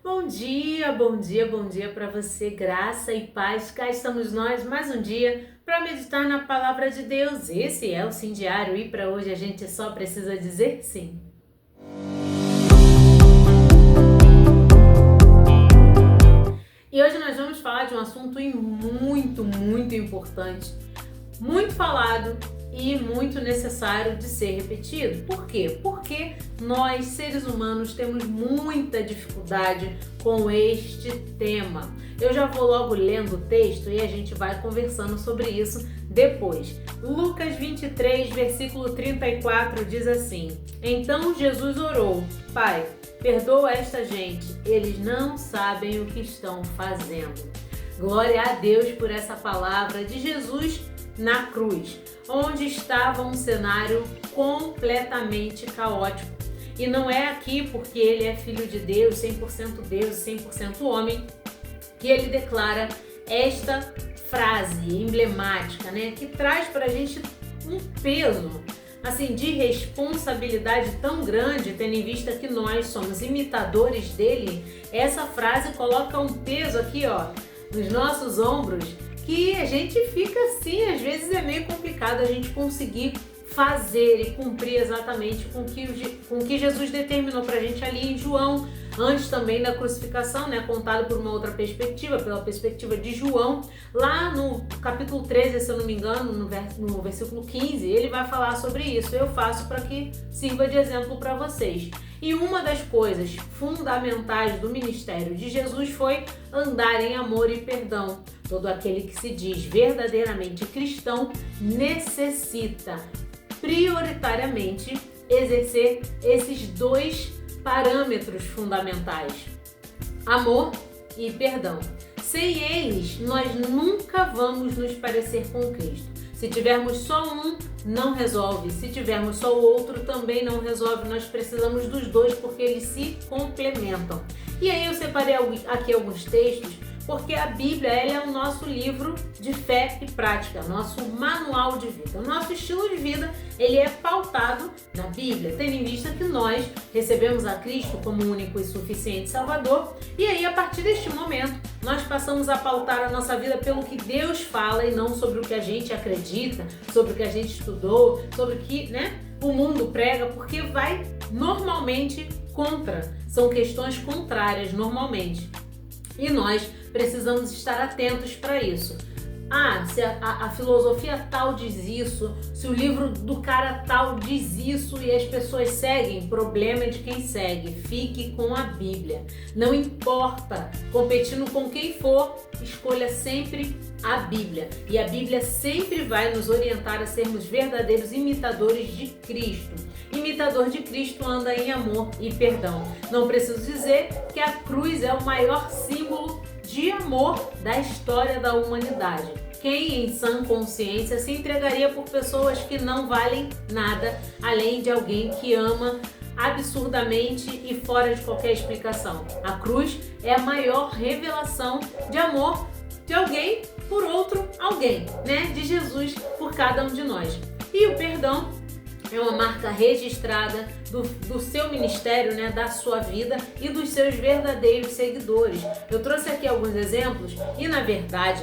Bom dia, bom dia, bom dia para você, graça e paz. Cá estamos nós mais um dia para meditar na palavra de Deus. Esse é o Sim Diário e para hoje a gente só precisa dizer sim. E hoje nós vamos falar de um assunto muito importante, muito falado e muito necessário de ser repetido. Por quê? Porque nós, seres humanos, temos muita dificuldade com este tema. Eu já vou logo lendo o texto e a gente vai conversando sobre isso depois. Lucas 23, versículo 34 diz assim: Então Jesus orou: Pai, perdoa esta gente, eles não sabem o que estão fazendo. Glória a Deus por essa palavra de Jesus na cruz, onde estava um cenário completamente caótico. E não é aqui porque ele é filho de Deus, 100% Deus e 100% homem, que ele declara esta frase emblemática, né, que traz para a gente um peso assim de responsabilidade tão grande, tendo em vista que nós somos imitadores dele. Essa frase coloca um peso aqui, nos nossos ombros, que a gente fica assim, às vezes é meio complicado a gente conseguir fazer e cumprir exatamente com o que Jesus determinou pra gente ali em João, antes também da crucificação, né, contado por uma outra perspectiva, pela perspectiva de João, lá no capítulo 13, se eu não me engano, no versículo 15, ele vai falar sobre isso. Eu faço para que sirva de exemplo para vocês. E uma das coisas fundamentais do ministério de Jesus foi andar em amor e perdão. Todo aquele que se diz verdadeiramente cristão necessita prioritariamente exercer esses dois parâmetros fundamentais: amor e perdão. Sem eles, nós nunca vamos nos parecer com Cristo. Se tivermos só um, não resolve. Se tivermos só o outro, também não resolve. Nós precisamos dos dois porque eles se complementam. E aí eu separei aqui alguns textos, porque a Bíblia ela é o nosso livro de fé e prática, nosso manual de vida. O nosso estilo de vida ele é pautado na Bíblia, tendo em vista que nós recebemos a Cristo como único e suficiente Salvador. E aí, a partir deste momento, nós passamos a pautar a nossa vida pelo que Deus fala e não sobre o que a gente acredita, sobre o que a gente estudou, sobre o que, o mundo prega, porque vai normalmente contra. São questões contrárias normalmente. E nós precisamos estar atentos para isso. Se a filosofia tal diz isso, se o livro do cara tal diz isso e as pessoas seguem, problema é de quem segue. Fique com a Bíblia. Não importa, competindo com quem for, escolha sempre a Bíblia. E a Bíblia sempre vai nos orientar a sermos verdadeiros imitadores de Cristo. Imitador de Cristo anda em amor e perdão. Não preciso dizer que a cruz é o maior símbolo de amor da história da humanidade. Quem em sã consciência se entregaria por pessoas que não valem nada, além de alguém que ama absurdamente e fora de qualquer explicação? A cruz é a maior revelação de amor de alguém por outro alguém, de Jesus por cada um de nós. E o perdão é uma marca registrada do seu ministério, da sua vida e dos seus verdadeiros seguidores. Eu trouxe aqui alguns exemplos e, na verdade,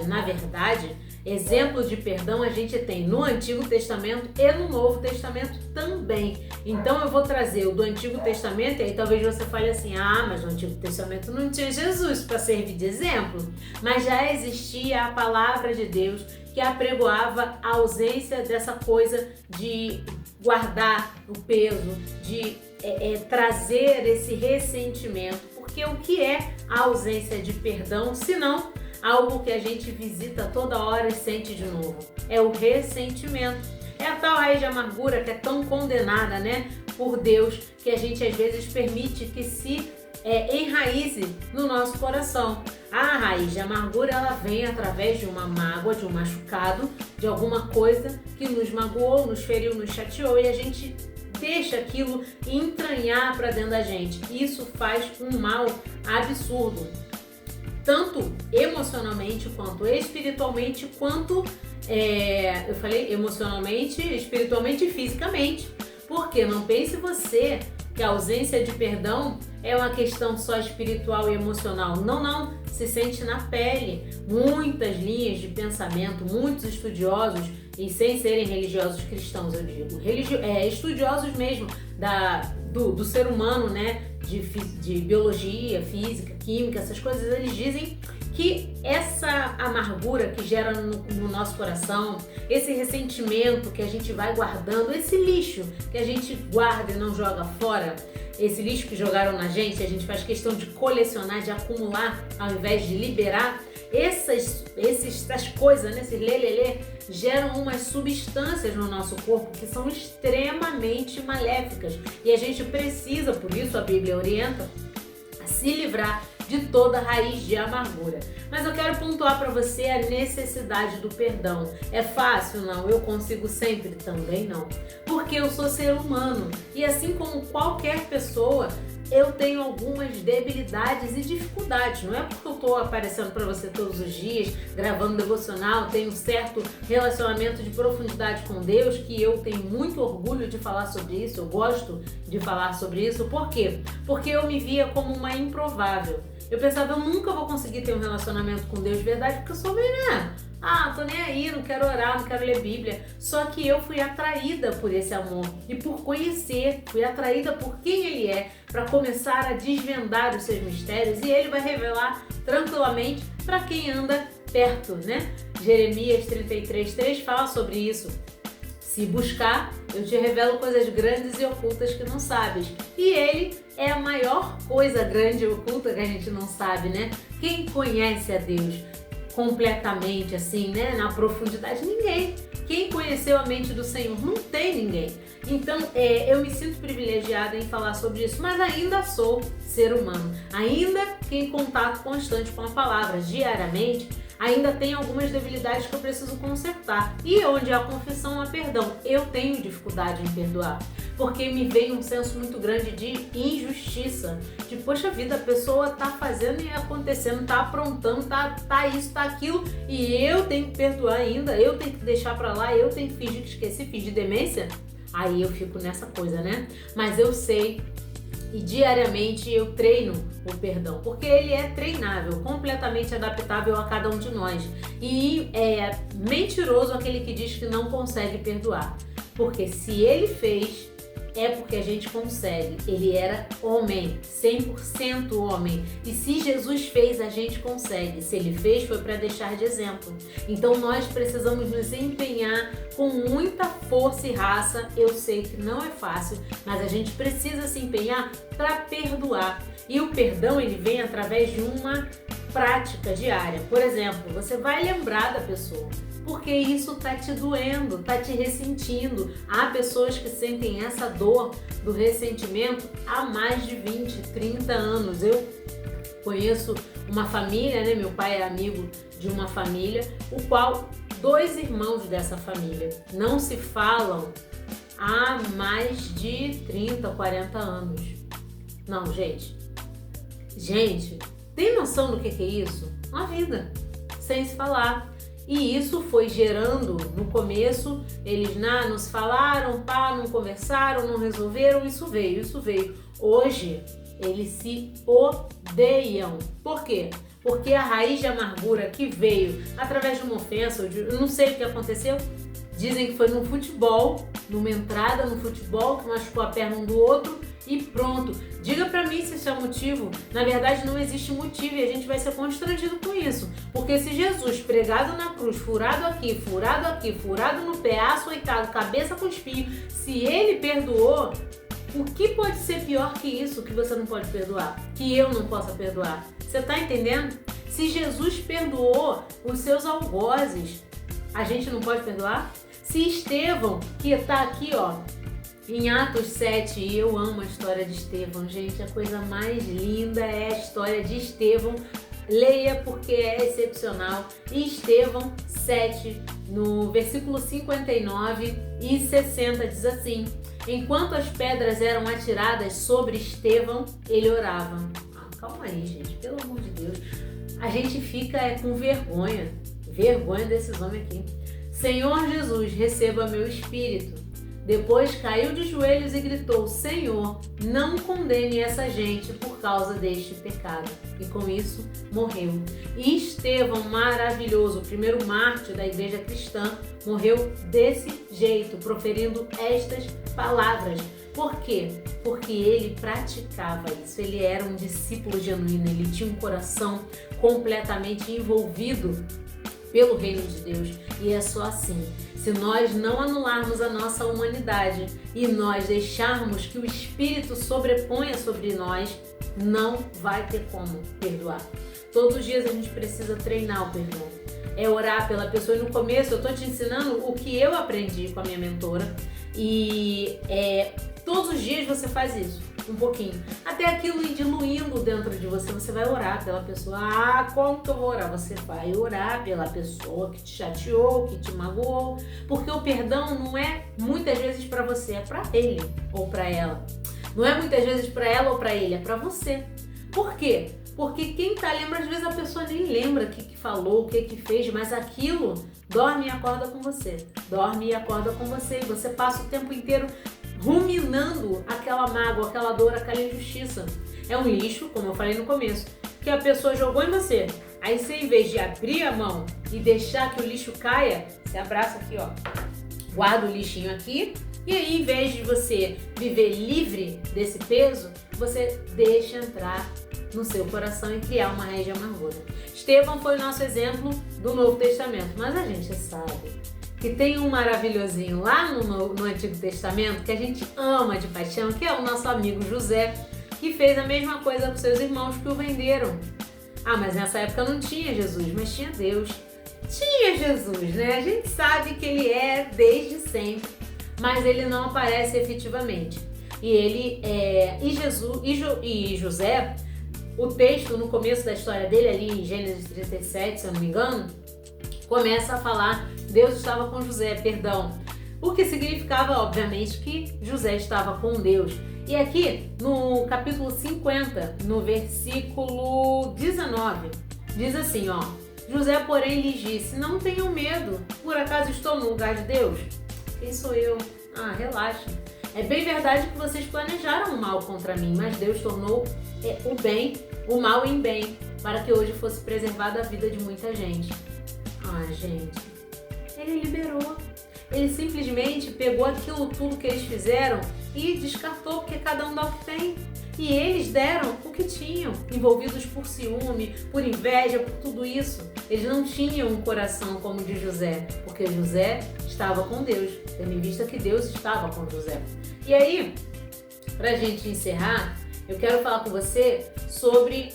exemplos de perdão a gente tem no Antigo Testamento e no Novo Testamento também. Então eu vou trazer o do Antigo Testamento e aí talvez você fale assim: mas no Antigo Testamento não tinha Jesus para servir de exemplo. Mas já existia a palavra de Deus que apregoava a ausência dessa coisa de guardar o peso, de trazer esse ressentimento. Porque o que é a ausência de perdão, senão algo que a gente visita toda hora e sente de novo? É o ressentimento. É a tal raiz de amargura que é tão condenada, por Deus, que a gente às vezes permite que se enraize no nosso coração. A raiz de amargura ela vem através de uma mágoa, de um machucado, de alguma coisa que nos magoou, nos feriu, nos chateou e a gente deixa aquilo entranhar para dentro da gente. Isso faz um mal absurdo, tanto emocionalmente quanto espiritualmente, quanto eu falei emocionalmente, espiritualmente e fisicamente. Porque não pense você que a ausência de perdão é uma questão só espiritual e emocional. Não, não, se sente na pele. Muitas linhas de pensamento, muitos estudiosos, e sem serem religiosos cristãos, eu digo, estudiosos mesmo do ser humano, né? De biologia, física, química, essas coisas, eles dizem que essa amargura que gera no nosso coração, esse ressentimento que a gente vai guardando, esse lixo que a gente guarda e não joga fora, esse lixo que jogaram na gente, a gente faz questão de colecionar, de acumular, ao invés de liberar, essas coisas, né, esses lelelê, geram umas substâncias no nosso corpo que são extremamente maléficas. E a gente precisa, por isso a Bíblia orienta, a se livrar de toda raiz de amargura. Mas eu quero pontuar para você a necessidade do perdão. É fácil? Não. Eu consigo sempre? Também não. Porque eu sou ser humano e assim como qualquer pessoa, eu tenho algumas debilidades e dificuldades. Não é porque eu estou aparecendo para você todos os dias, gravando devocional, tenho um certo relacionamento de profundidade com Deus, que eu tenho muito orgulho de falar sobre isso, eu gosto de falar sobre isso. Por quê? Porque eu me via como uma improvável. Eu pensava, eu nunca vou conseguir ter um relacionamento com Deus de verdade, porque eu sou bem, né? Tô nem aí, não quero orar, não quero ler Bíblia. Só que eu fui atraída por esse amor e por conhecer, fui atraída por quem Ele é, para começar a desvendar os seus mistérios, e Ele vai revelar tranquilamente para quem anda perto, né? Jeremias 33:3 fala sobre isso. Se buscar, eu te revelo coisas grandes e ocultas que não sabes. E Ele é a maior coisa grande e oculta que a gente não sabe, né? Quem conhece a Deus completamente, assim, né? Na profundidade, ninguém. Quem conheceu a mente do Senhor? Não tem ninguém. Então, eu me sinto privilegiada em falar sobre isso, mas ainda sou ser humano. Ainda que em contato constante com a palavra, diariamente, ainda tem algumas debilidades que eu preciso consertar. E onde há confissão, há perdão. Eu tenho dificuldade em perdoar, porque me vem um senso muito grande de injustiça. De, poxa vida, a pessoa tá fazendo e acontecendo, tá aprontando, tá isso, tá aquilo, e eu tenho que perdoar ainda, eu tenho que deixar pra lá, eu tenho que fingir que esqueci, fingir demência. Aí eu fico nessa coisa, né? Mas eu sei, e diariamente eu treino o perdão, porque ele é treinável, completamente adaptável a cada um de nós. E é mentiroso aquele que diz que não consegue perdoar, porque se ele fez, é porque a gente consegue. Ele era homem, 100% homem. E se Jesus fez, a gente consegue. Se ele fez, foi para deixar de exemplo. Então nós precisamos nos empenhar com muita força e raça. Eu sei que não é fácil, mas a gente precisa se empenhar para perdoar. E o perdão, ele vem através de uma prática diária. Por exemplo, você vai lembrar da pessoa, porque isso tá te doendo, tá te ressentindo. Há pessoas que sentem essa dor do ressentimento há mais de 20, 30 anos. Eu conheço uma família, né? Meu pai é amigo de uma família, o qual 2 irmãos dessa família não se falam há mais de 30, 40 anos. Não, gente, tem noção do que é isso? Uma vida sem se falar. E isso foi gerando, no começo, eles não se falaram, não conversaram, não resolveram, isso veio. Hoje, eles se odeiam. Por quê? Porque a raiz de amargura que veio através de uma ofensa, eu não sei o que aconteceu, dizem que foi no futebol, numa entrada no futebol, que machucou a perna um do outro e pronto. Diga pra mim se isso é motivo. Na verdade, não existe motivo e a gente vai ser constrangido com isso. Porque se Jesus, pregado na cruz, furado aqui, furado no pé, açoitado, cabeça com espinho, se ele perdoou, o que pode ser pior que isso que você não pode perdoar? Que eu não possa perdoar? Você tá entendendo? Se Jesus perdoou os seus algozes, a gente não pode perdoar? Se Estevão, que tá aqui, ó, em Atos 7, e eu amo a história de Estevão, gente, a coisa mais linda é a história de Estevão. Leia porque é excepcional. E Estevão 7, no versículo 59 e 60, diz assim: enquanto as pedras eram atiradas sobre Estevão, ele orava. Calma aí, gente, pelo amor de Deus. A gente fica com vergonha desses homens aqui. Senhor Jesus, receba meu espírito. Depois caiu de joelhos e gritou: Senhor, não condene essa gente por causa deste pecado. E com isso morreu. E Estevão, maravilhoso, o primeiro mártir da igreja cristã, morreu desse jeito, proferindo estas palavras. Por quê? Porque ele praticava isso, ele era um discípulo genuíno, ele tinha um coração completamente envolvido pelo reino de Deus. E é só assim, se nós não anularmos a nossa humanidade e nós deixarmos que o Espírito sobreponha sobre nós, não vai ter como perdoar. Todos os dias a gente precisa treinar o perdão. É orar pela pessoa. E no começo eu estou te ensinando o que eu aprendi com a minha mentora. E todos os dias você faz isso, um pouquinho. Até aquilo ir diluindo dentro de você. Você vai orar pela pessoa. Ah, como que eu vou orar? Você vai orar pela pessoa que te chateou, que te magoou. Porque o perdão não é muitas vezes para você, é para ele ou para ela. Não é muitas vezes para ela ou para ele, é para você. Por quê? Porque quem lembra, às vezes a pessoa nem lembra o que falou, o que fez, mas aquilo dorme e acorda com você. Dorme e acorda com você. E você passa o tempo inteiro ruminando aquela mágoa, aquela dor, aquela injustiça. É um lixo, como eu falei no começo, que a pessoa jogou em você. Aí você, em vez de abrir a mão e deixar que o lixo caia, você abraça aqui, ó. Guarda o lixinho aqui. E aí, em vez de você viver livre desse peso, você deixa entrar no seu coração e criar uma raiz de amargura. Estevão foi o nosso exemplo do Novo Testamento, mas a gente sabe que tem um maravilhosinho lá no Antigo Testamento que a gente ama de paixão, que é o nosso amigo José, que fez a mesma coisa com seus irmãos que o venderam. Ah, mas nessa época não tinha Jesus, mas tinha Deus. Tinha Jesus, né? A gente sabe que ele é desde sempre, mas ele não aparece efetivamente. E José, o texto no começo da história dele, ali em Gênesis 37, se eu não me engano, começa a falar Deus estava com José, perdão. O que significava, obviamente, que José estava com Deus. E aqui, no capítulo 50, no versículo 19, diz assim, ó: José, porém, lhes disse: não tenham medo, por acaso estou no lugar de Deus? Quem sou eu? Ah, relaxa. É bem verdade que vocês planejaram o mal contra mim, mas Deus tornou o mal em bem, para que hoje fosse preservada a vida de muita gente. Ah, gente, ele liberou. Ele simplesmente pegou aquilo tudo que eles fizeram e descartou, porque cada um dá o que tem. E eles deram o que tinham, envolvidos por ciúme, por inveja, por tudo isso. Eles não tinham um coração como o de José, porque José estava com Deus, tendo em vista que Deus estava com José. E aí, pra gente encerrar, eu quero falar com você sobre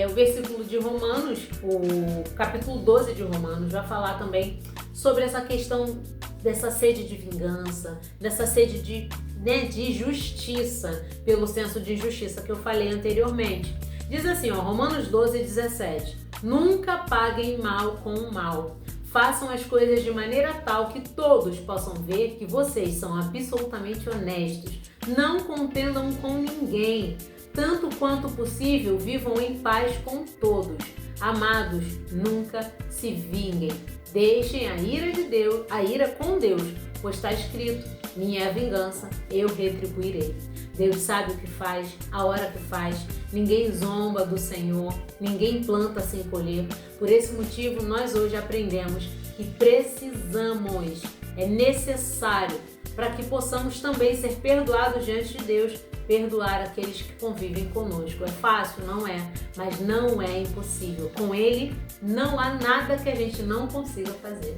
o versículo de Romanos, o capítulo 12 de Romanos, vai falar também sobre essa questão dessa sede de vingança, dessa sede de justiça, pelo senso de injustiça que eu falei anteriormente. Diz assim, ó, Romanos 12, 17: nunca paguem mal com o mal. Façam as coisas de maneira tal que todos possam ver que vocês são absolutamente honestos. Não contendam com ninguém. Tanto quanto possível, vivam em paz com todos. Amados, nunca se vinguem. Deixem a ira de Deus, a ira com Deus, pois está escrito: minha é a vingança, eu retribuirei. Deus sabe o que faz, a hora que faz. Ninguém zomba do Senhor, ninguém planta sem colher. Por esse motivo, nós hoje aprendemos que precisamos, é necessário, para que possamos também ser perdoados diante de Deus, perdoar aqueles que convivem conosco. É fácil? Não é, mas não é impossível. Com Ele, não há nada que a gente não consiga fazer.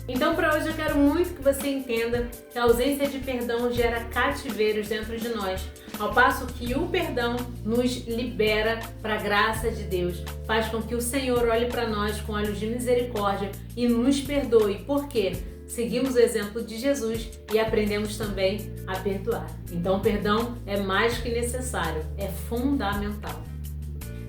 Então, para hoje, eu quero muito que você entenda que a ausência de perdão gera cativeiros dentro de nós, ao passo que o perdão nos libera para a graça de Deus, faz com que o Senhor olhe para nós com olhos de misericórdia e nos perdoe. Por quê? Seguimos o exemplo de Jesus e aprendemos também a perdoar. Então, o perdão é mais que necessário, é fundamental.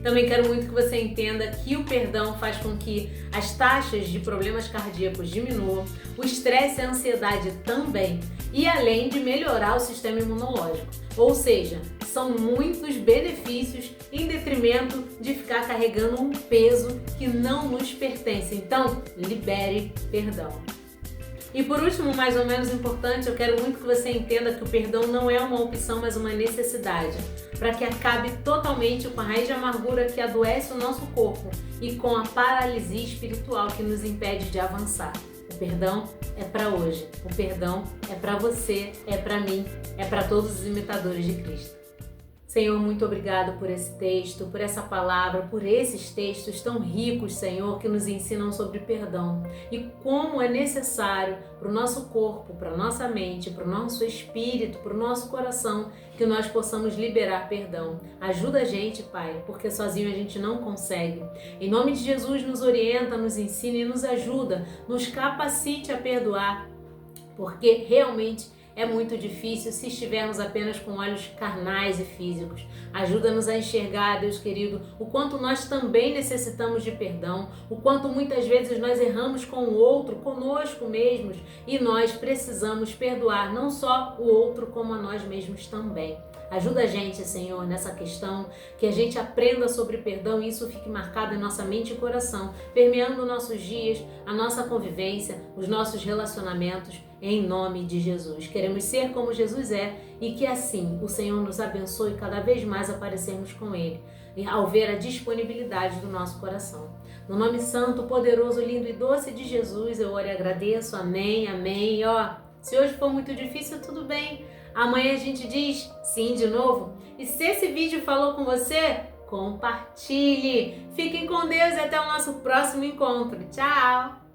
Também quero muito que você entenda que o perdão faz com que as taxas de problemas cardíacos diminuam, o estresse e a ansiedade também, e além de melhorar o sistema imunológico. Ou seja, são muitos benefícios em detrimento de ficar carregando um peso que não nos pertence. Então, libere perdão. E por último, mais ou menos importante, eu quero muito que você entenda que o perdão não é uma opção, mas uma necessidade, para que acabe totalmente com a raiz de amargura que adoece o nosso corpo e com a paralisia espiritual que nos impede de avançar. O perdão é para hoje, o perdão é para você, é para mim, é para todos os imitadores de Cristo. Senhor, muito obrigado por esse texto, por essa palavra, por esses textos tão ricos, Senhor, que nos ensinam sobre perdão e como é necessário para o nosso corpo, para a nossa mente, para o nosso espírito, para o nosso coração, que nós possamos liberar perdão. Ajuda a gente, Pai, porque sozinho a gente não consegue. Em nome de Jesus, nos orienta, nos ensina e nos ajuda, nos capacite a perdoar, porque realmente é muito difícil se estivermos apenas com olhos carnais e físicos. Ajuda-nos a enxergar, Deus querido, o quanto nós também necessitamos de perdão, o quanto muitas vezes nós erramos com o outro, conosco mesmos, e nós precisamos perdoar não só o outro, como a nós mesmos também. Ajuda a gente, Senhor, nessa questão, que a gente aprenda sobre perdão e isso fique marcado em nossa mente e coração, permeando nossos dias, a nossa convivência, os nossos relacionamentos, em nome de Jesus. Queremos ser como Jesus é e que assim o Senhor nos abençoe cada vez mais a parecermos com Ele, ao ver a disponibilidade do nosso coração. No nome santo, poderoso, lindo e doce de Jesus, eu oro e agradeço. Amém, amém. E se hoje for muito difícil, tudo bem. Amanhã a gente diz sim de novo. E se esse vídeo falou com você, compartilhe. Fiquem com Deus e até o nosso próximo encontro. Tchau!